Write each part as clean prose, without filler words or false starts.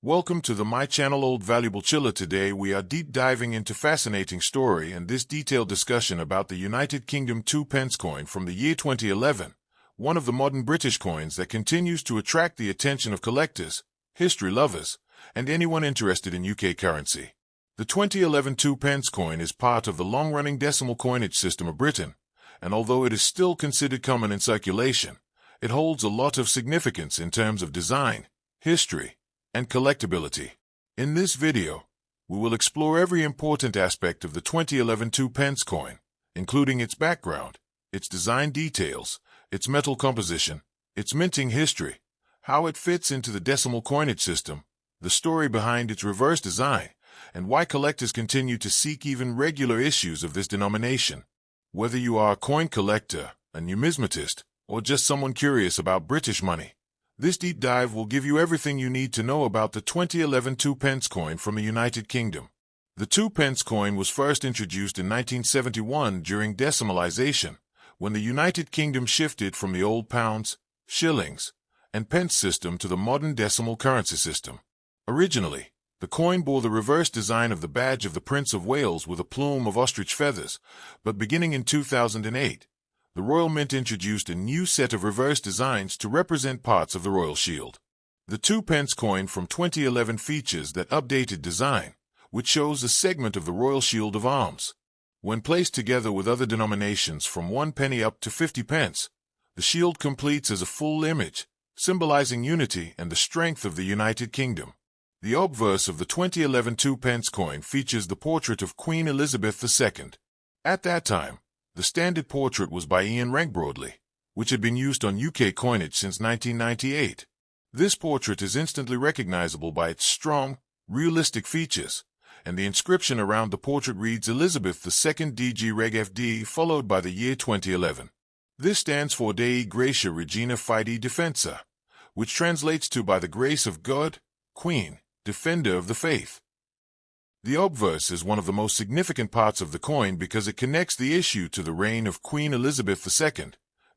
Welcome to my channel Old Valuable Chiller. Today we are deep diving into fascinating story and this detailed discussion about the United Kingdom 2 pence coin from the year 2011, one of the modern British coins that continues to attract the attention of collectors, history lovers, and anyone interested in UK currency. The 2011 2 pence coin is part of the long-running decimal coinage system of Britain, and although it is still considered common in circulation, it holds a lot of significance in terms of design, history, and collectability. In this video, we will explore every important aspect of the 2011 2 pence coin, including its background, its design details, its metal composition, its minting history, how it fits into the decimal coinage system, the story behind its reverse design, and why collectors continue to seek even regular issues of this denomination. Whether you are a coin collector, a numismatist, or just someone curious about British money, this deep dive will give you everything you need to know about the 2011 2 pence coin from the United Kingdom. The 2 pence coin was first introduced in 1971 during decimalisation, when the United Kingdom shifted from the old pounds, shillings, and pence system to the modern decimal currency system. Originally, the coin bore the reverse design of the badge of the Prince of Wales with a plume of ostrich feathers, but beginning in 2008, the Royal Mint introduced a new set of reverse designs to represent parts of the Royal Shield. The 2 pence coin from 2011 features that updated design, which shows a segment of the Royal Shield of Arms. When placed together with other denominations from 1 penny up to 50 pence, the shield completes as a full image, symbolizing unity and the strength of the United Kingdom. The obverse of the 2011 2 pence coin features the portrait of Queen Elizabeth II. At that time, the standard portrait was by Ian Rank-Broadley, which had been used on UK coinage since 1998. This portrait is instantly recognizable by its strong, realistic features, and the inscription around the portrait reads Elizabeth II DG Reg FD followed by the year 2011. This stands for Dei Gratia Regina Fide Defensa, which translates to by the grace of God, Queen, Defender of the Faith. The obverse is one of the most significant parts of the coin because it connects the issue to the reign of Queen Elizabeth II,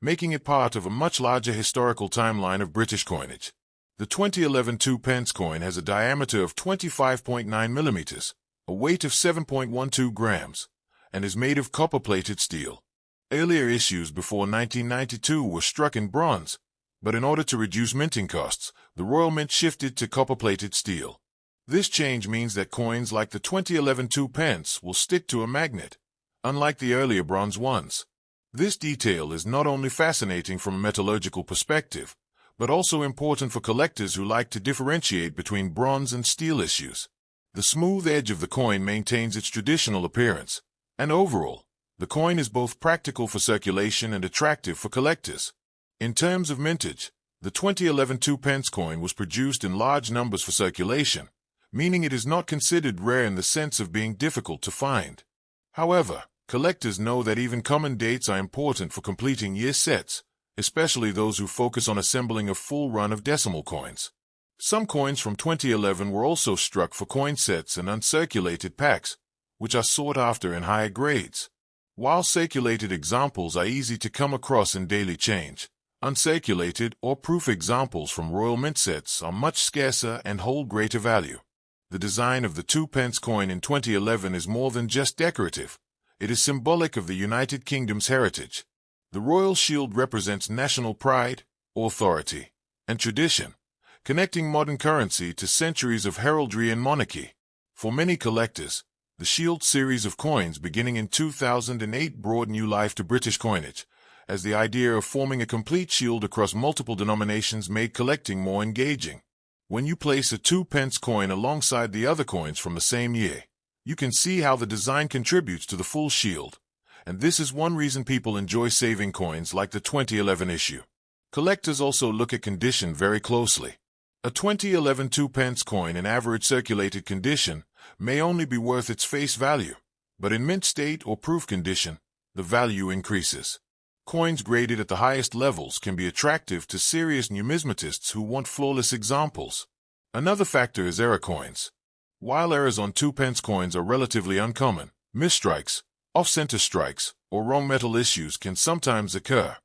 making it part of a much larger historical timeline of British coinage. The 2011 2 pence coin has a diameter of 25.9 millimeters, a weight of 7.12 grams, and is made of copper-plated steel. Earlier issues before 1992 were struck in bronze, but in order to reduce minting costs, the Royal Mint shifted to copper-plated steel. This change means that coins like the 2011 2 pence will stick to a magnet, unlike the earlier bronze ones. This detail is not only fascinating from a metallurgical perspective, but also important for collectors who like to differentiate between bronze and steel issues. The smooth edge of the coin maintains its traditional appearance, and overall, the coin is both practical for circulation and attractive for collectors. In terms of mintage, the 2011 2 pence coin was produced in large numbers for circulation, meaning it is not considered rare in the sense of being difficult to find. However, collectors know that even common dates are important for completing year sets, especially those who focus on assembling a full run of decimal coins. Some coins from 2011 were also struck for coin sets and uncirculated packs, which are sought after in higher grades. While circulated examples are easy to come across in daily change, uncirculated or proof examples from Royal Mint sets are much scarcer and hold greater value. The design of the 2 pence coin in 2011 is more than just decorative. It is symbolic of the United Kingdom's heritage. The Royal Shield represents national pride, authority, and tradition, connecting modern currency to centuries of heraldry and monarchy. For many collectors, the Shield series of coins beginning in 2008 brought new life to British coinage, as the idea of forming a complete shield across multiple denominations made collecting more engaging. When you place a 2 pence coin alongside the other coins from the same year, you can see how the design contributes to the full shield, and this is one reason people enjoy saving coins like the 2011 issue. Collectors also look at condition very closely. A 2011 2 pence coin in average circulated condition may only be worth its face value, but in mint state or proof condition, the value increases. Coins graded at the highest levels can be attractive to serious numismatists who want flawless examples. Another factor is error coins. While errors on 2 pence coins are relatively uncommon, misstrikes, off-center strikes, or wrong metal issues can sometimes occur,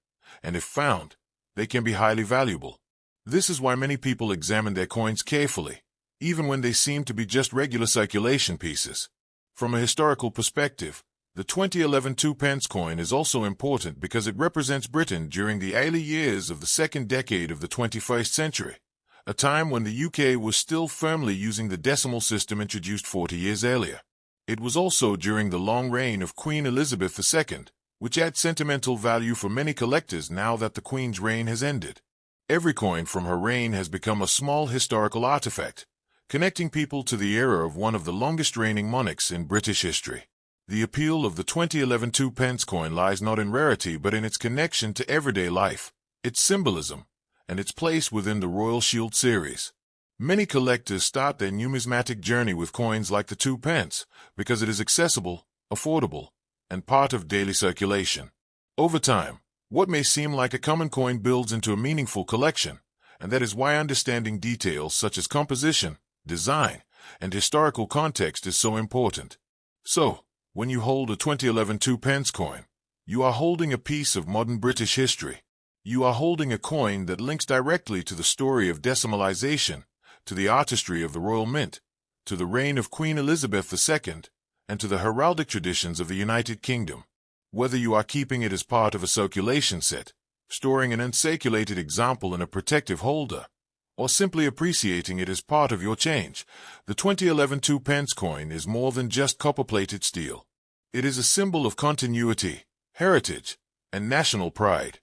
and if found, they can be highly valuable. This is why many people examine their coins carefully, even when they seem to be just regular circulation pieces. From a historical perspective, the 2011 2p coin is also important because it represents Britain during the early years of the second decade of the 21st century, a time when the UK was still firmly using the decimal system introduced 40 years earlier. It was also during the long reign of Queen Elizabeth II, which adds sentimental value for many collectors now that the Queen's reign has ended. Every coin from her reign has become a small historical artifact, connecting people to the era of one of the longest reigning monarchs in British history. The appeal of the 2011 2p coin lies not in rarity but in its connection to everyday life, its symbolism, and its place within the Royal Shield series. Many collectors start their numismatic journey with coins like the 2p because it is accessible, affordable, and part of daily circulation. Over time, what may seem like a common coin builds into a meaningful collection, and that is why understanding details such as composition, design, and historical context is so important. So, when you hold a 2011 2p coin, you are holding a piece of modern British history. You are holding a coin that links directly to the story of decimalization, to the artistry of the Royal Mint, to the reign of Queen Elizabeth II, and to the heraldic traditions of the United Kingdom. Whether you are keeping it as part of a circulation set, storing an uncirculated example in a protective holder, or simply appreciating it as part of your change, the 2011 2p coin is more than just copper-plated steel. It is a symbol of continuity, heritage, and national pride.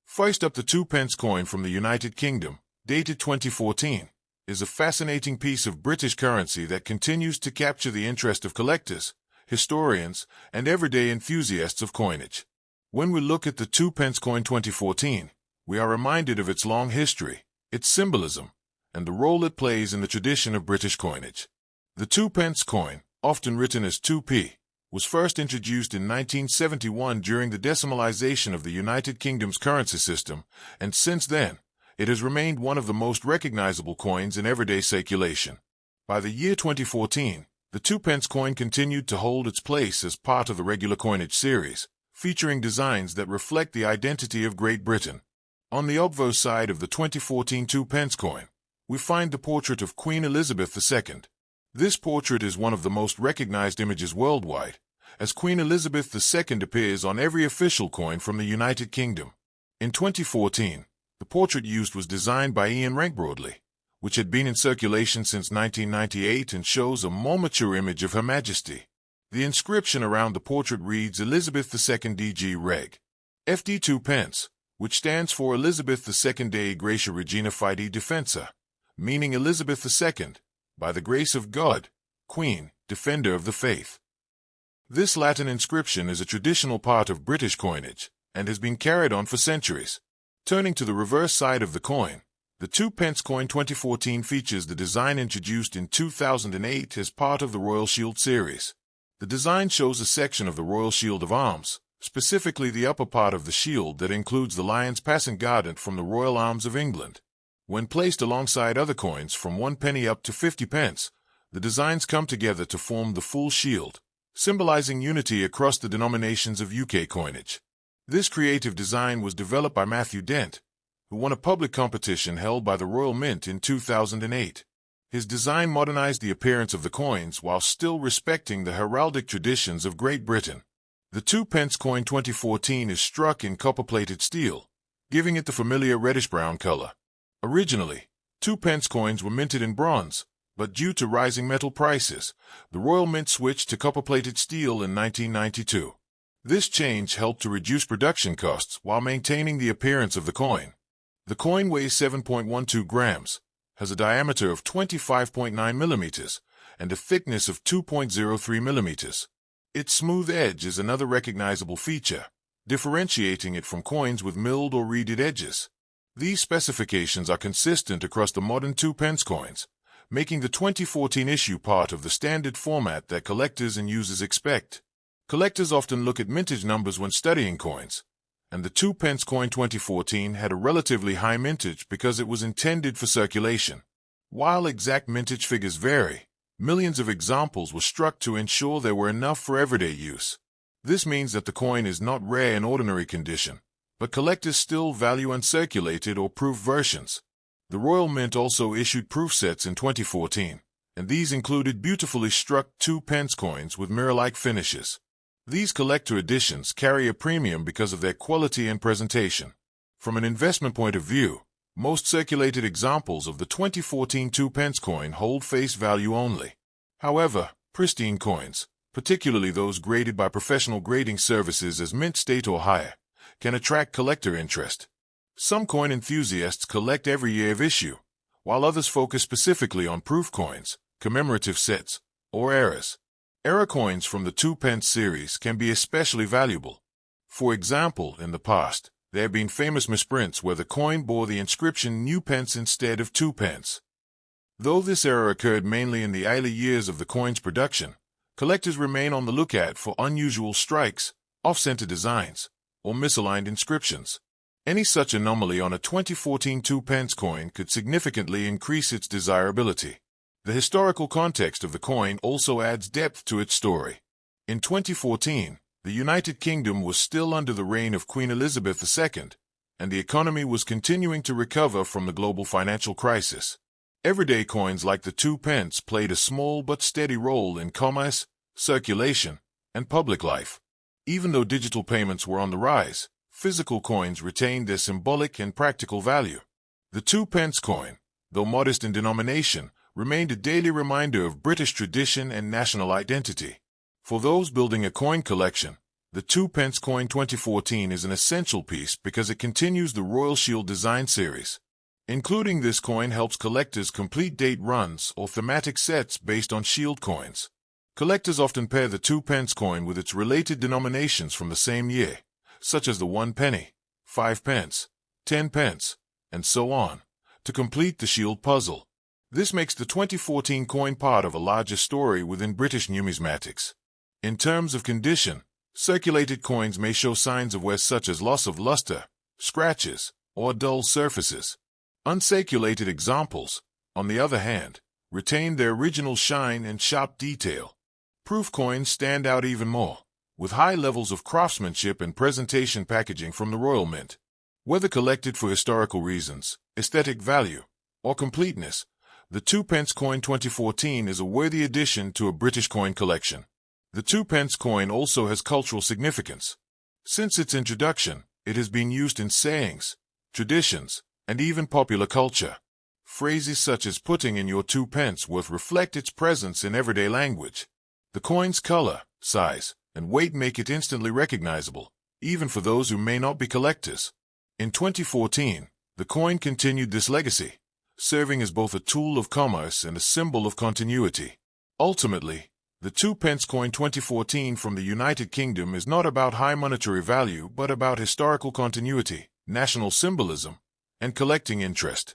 First up, the 2p coin from the United Kingdom, dated 2014, is a fascinating piece of British currency that continues to capture the interest of collectors, historians, and everyday enthusiasts of coinage. When we look at the 2p coin 2014, we are reminded of its long history, its symbolism, and the role it plays in the tradition of British coinage. The 2p coin, often written as 2p, was first introduced in 1971 during the decimalization of the United Kingdom's currency system, and since then, it has remained one of the most recognizable coins in everyday circulation. By the year 2014, the 2p coin continued to hold its place as part of the regular coinage series, featuring designs that reflect the identity of Great Britain. On the obverse side of the 2014 2p coin, we find the portrait of Queen Elizabeth II. This portrait is one of the most recognized images worldwide, as Queen Elizabeth II appears on every official coin from the United Kingdom. In 2014, the portrait used was designed by Ian Rankbroadley, which had been in circulation since 1998 and shows a more mature image of Her Majesty. The inscription around the portrait reads Elizabeth II DG Reg. FD 2p, which stands for Elizabeth II Dei Gratia Regina Fide Defensa, meaning Elizabeth II, by the grace of God, Queen, Defender of the Faith. This Latin inscription is a traditional part of British coinage and has been carried on for centuries. Turning to the reverse side of the coin, the 2p coin 2014 features the design introduced in 2008 as part of the Royal Shield series. The design shows a section of the Royal Shield of Arms, specifically the upper part of the shield that includes the lion's passant guardant from the Royal Arms of England. When placed alongside other coins from 1p up to 50p, the designs come together to form the full shield, symbolizing unity across the denominations of UK coinage. This creative design was developed by Matthew Dent, who won a public competition held by the Royal Mint in 2008. His design modernized the appearance of the coins while still respecting the heraldic traditions of Great Britain. The 2p coin 2014 is struck in copper-plated steel, giving it the familiar reddish-brown color. Originally, 2p coins were minted in bronze, but due to rising metal prices, the Royal Mint switched to copper-plated steel in 1992. This change helped to reduce production costs while maintaining the appearance of the coin. The coin weighs 7.12 grams, has a diameter of 25.9 millimeters, and a thickness of 2.03 millimeters. Its smooth edge is another recognizable feature, differentiating it from coins with milled or reeded edges. These specifications are consistent across the modern 2p coins, making the 2014 issue part of the standard format that collectors and users expect. Collectors often look at mintage numbers when studying coins, and the 2p coin 2014 had a relatively high mintage because it was intended for circulation. While exact mintage figures vary, millions of examples were struck to ensure there were enough for everyday use. This means that the coin is not rare in ordinary condition, but collectors still value uncirculated or proof versions. The Royal Mint also issued proof sets in 2014, and these included beautifully struck 2p coins with mirror-like finishes. These collector editions carry a premium because of their quality and presentation. From an investment point of view, most circulated examples of the 2014 2p coin hold face value only. However, pristine coins, particularly those graded by professional grading services as mint state or higher, can attract collector interest. Some coin enthusiasts collect every year of issue, while others focus specifically on proof coins, commemorative sets, or eras. Era coins from the 2p series can be especially valuable. For example, in the past, there have been famous misprints where the coin bore the inscription new pence instead of 2p. Though this error occurred mainly in the early years of the coin's production, collectors remain on the lookout for unusual strikes, off-center designs, or misaligned inscriptions. Any such anomaly on a 2014 2p coin could significantly increase its desirability. The historical context of the coin also adds depth to its story. In 2014, the United Kingdom was still under the reign of Queen Elizabeth II, and the economy was continuing to recover from the global financial crisis. Everyday coins like the 2p played a small but steady role in commerce, circulation, and public life. Even though digital payments were on the rise, physical coins retained their symbolic and practical value. The 2p coin, though modest in denomination, remained a daily reminder of British tradition and national identity. For those building a coin collection, the 2p coin 2014 is an essential piece because it continues the Royal Shield design series. Including this coin helps collectors complete date runs or thematic sets based on Shield coins. Collectors often pair the 2p coin with its related denominations from the same year, such as the 1 penny, 5 pence, 10 pence, and so on, to complete the Shield puzzle. This makes the 2014 coin part of a larger story within British numismatics. In terms of condition, circulated coins may show signs of wear such as loss of luster, scratches, or dull surfaces. Uncirculated examples, on the other hand, retain their original shine and sharp detail. Proof coins stand out even more, with high levels of craftsmanship and presentation packaging from the Royal Mint. Whether collected for historical reasons, aesthetic value, or completeness, the 2p coin 2014 is a worthy addition to a British coin collection. The 2p coin also has cultural significance. Since its introduction, it has been used in sayings, traditions, and even popular culture. Phrases such as putting in your 2p worth reflect its presence in everyday language. The coin's color, size, and weight make it instantly recognizable, even for those who may not be collectors. In 2014, the coin continued this legacy, serving as both a tool of commerce and a symbol of continuity. Ultimately, the 2p coin 2014 from the United Kingdom is not about high monetary value but about historical continuity, national symbolism, and collecting interest.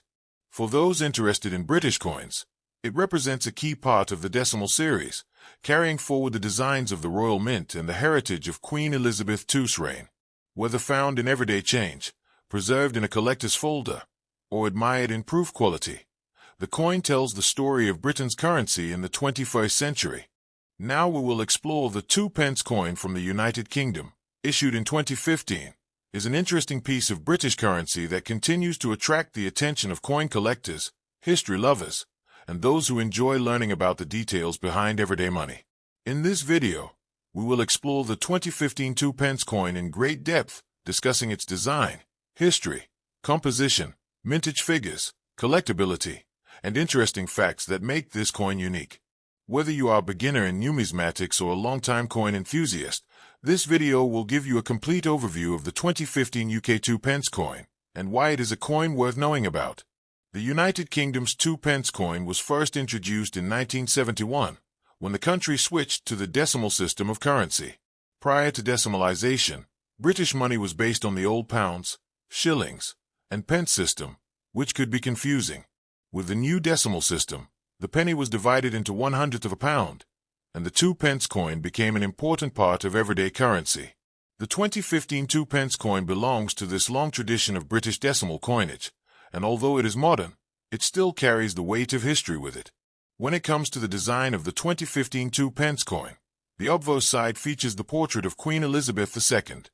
For those interested in British coins, it represents a key part of the decimal series, carrying forward the designs of the Royal Mint and the heritage of Queen Elizabeth II's reign. Whether found in everyday change, preserved in a collector's folder, or admired in proof quality, the coin tells the story of Britain's currency in the 21st century. Now we will explore the 2p coin from the United Kingdom, issued in 2015. Is an interesting piece of British currency that continues to attract the attention of coin collectors, history lovers, and those who enjoy learning about the details behind everyday money. In this video, we will explore the 2015 2p coin in great depth, discussing its design, history, composition, mintage figures, collectability, and interesting facts that make this coin unique. Whether you are a beginner in numismatics or a long-time coin enthusiast, this video will give you a complete overview of the 2015 UK 2p coin, and why it is a coin worth knowing about. The United Kingdom's 2p coin was first introduced in 1971, when the country switched to the decimal system of currency. Prior to decimalization, British money was based on the old pounds, shillings, and pence system, which could be confusing. With the new decimal system, the penny was divided into 1/100th of a pound, and the 2p coin became an important part of everyday currency. The 2015 2p coin belongs to this long tradition of British decimal coinage, and although it is modern, it still carries the weight of history with it. When it comes to the design of the 2015 2p coin, the obverse side features the portrait of Queen Elizabeth II.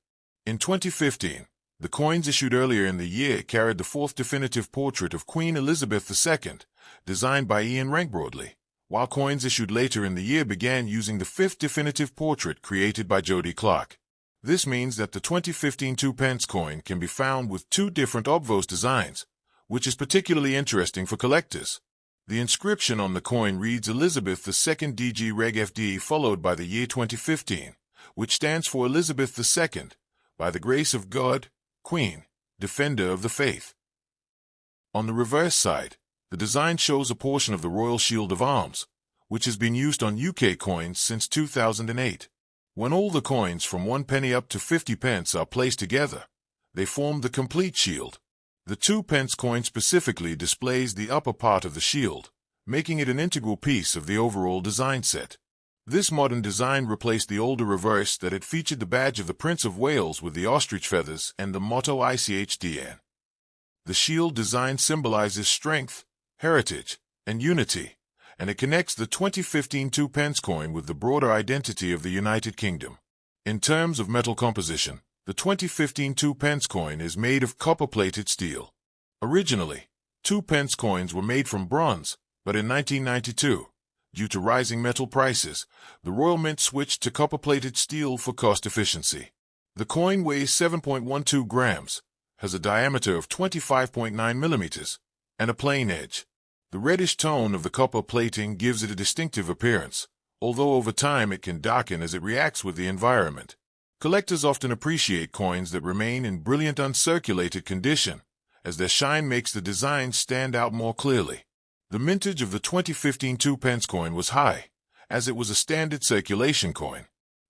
In 2015, The coins issued earlier in the year carried the fourth definitive portrait of Queen Elizabeth II, designed by Ian Rankbroadley, while coins issued later in the year began using the fifth definitive portrait created by Jody Clark. This means that the 2015 2p coin can be found with two different obverse designs, which is particularly interesting for collectors. The inscription on the coin reads Elizabeth II DG Reg FD followed by the year 2015, which stands for Elizabeth II, by the grace of God, Queen, Defender of the Faith. On the reverse side, the design shows a portion of the Royal Shield of Arms, which has been used on UK coins since 2008. When all the coins from 1 penny up to 50 pence are placed together, they form the complete shield. The 2p coin specifically displays the upper part of the shield, making it an integral piece of the overall design set. This modern design replaced the older reverse that had featured the badge of the Prince of Wales with the ostrich feathers and the motto ICHDN. The shield design symbolizes strength, heritage, and unity, and it connects the 2015 2p coin with the broader identity of the United Kingdom. In terms of metal composition, the 2015 2p coin is made of copper-plated steel. Originally, 2p coins were made from bronze, but in 1992, due to rising metal prices, the Royal Mint switched to copper-plated steel for cost efficiency. The coin weighs 7.12 grams, has a diameter of 25.9 millimeters, and a plain edge. The reddish tone of the copper plating gives it a distinctive appearance, although over time it can darken as it reacts with the environment. Collectors often appreciate coins that remain in brilliant uncirculated condition, as their shine makes the design stand out more clearly. The mintage of the 2015 2p coin was high, as it was a standard circulation coin.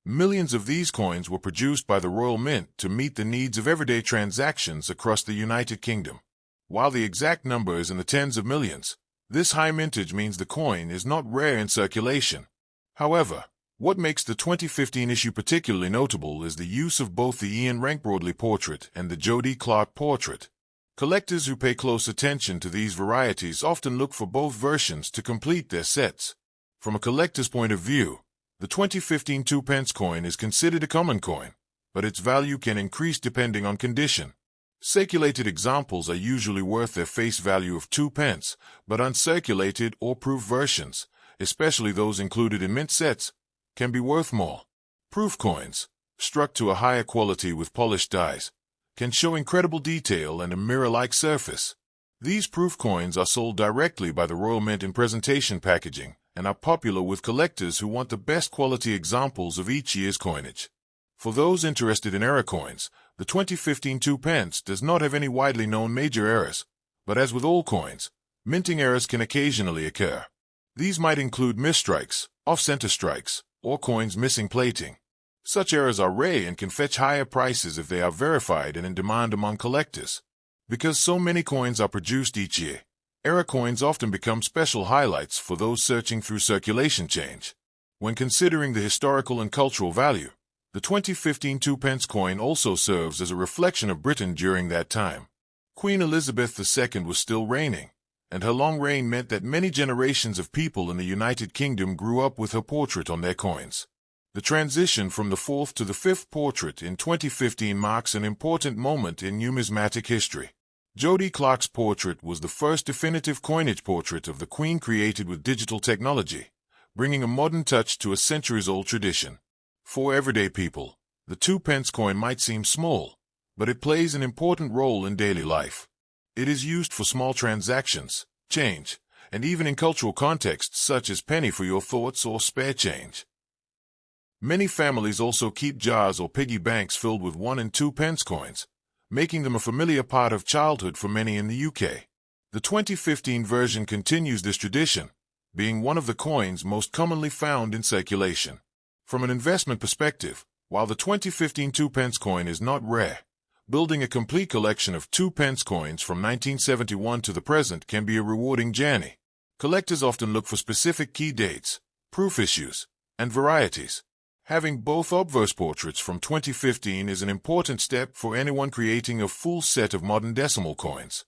Millions of these coins were produced by the Royal Mint to meet the needs of everyday transactions across the United Kingdom. While the exact number is in the tens of millions, this high mintage means the coin is not rare in circulation. However, what makes the 2015 issue particularly notable is the use of both the Ian Rankbroadley portrait and the Jody Clark portrait. Collectors who pay close attention to these varieties often look for both versions to complete their sets. From a collector's point of view, the 2015 2p coin is considered a common coin, but its value can increase depending on condition. Circulated examples are usually worth their face value of 2p, but uncirculated or proof versions, especially those included in mint sets, can be worth more. Proof coins, struck to a higher quality with polished dies, can show incredible detail and a mirror-like surface. These proof coins are sold directly by the Royal Mint in presentation packaging and are popular with collectors who want the best quality examples of each year's coinage. For those interested in error coins, the 2015 2p does not have any widely known major errors, but as with all coins, minting errors can occasionally occur. These might include misstrikes, off-center strikes, or coins missing plating. Such errors are rare and can fetch higher prices if they are verified and in demand among collectors. Because so many coins are produced each year, error coins often become special highlights for those searching through circulation change. When considering the historical and cultural value, the 2015 2p coin also serves as a reflection of Britain during that time. Queen Elizabeth II was still reigning, and her long reign meant that many generations of people in the United Kingdom grew up with her portrait on their coins. The transition from the fourth to the fifth portrait in 2015 marks an important moment in numismatic history. Jody Clark's portrait was the first definitive coinage portrait of the Queen created with digital technology, bringing a modern touch to a centuries-old tradition. For everyday people, the 2p coin might seem small, but it plays an important role in daily life. It is used for small transactions, change, and even in cultural contexts such as penny for your thoughts or spare change. Many families also keep jars or piggy banks filled with 1 and 2p coins, making them a familiar part of childhood for many in the UK. The 2015 version continues this tradition, being one of the coins most commonly found in circulation. From an investment perspective, while the 2015 2p coin is not rare, building a complete collection of 2p coins from 1971 to the present can be a rewarding journey. Collectors often look for specific key dates, proof issues, and varieties. Having both obverse portraits from 2015 is an important step for anyone creating a full set of modern decimal coins.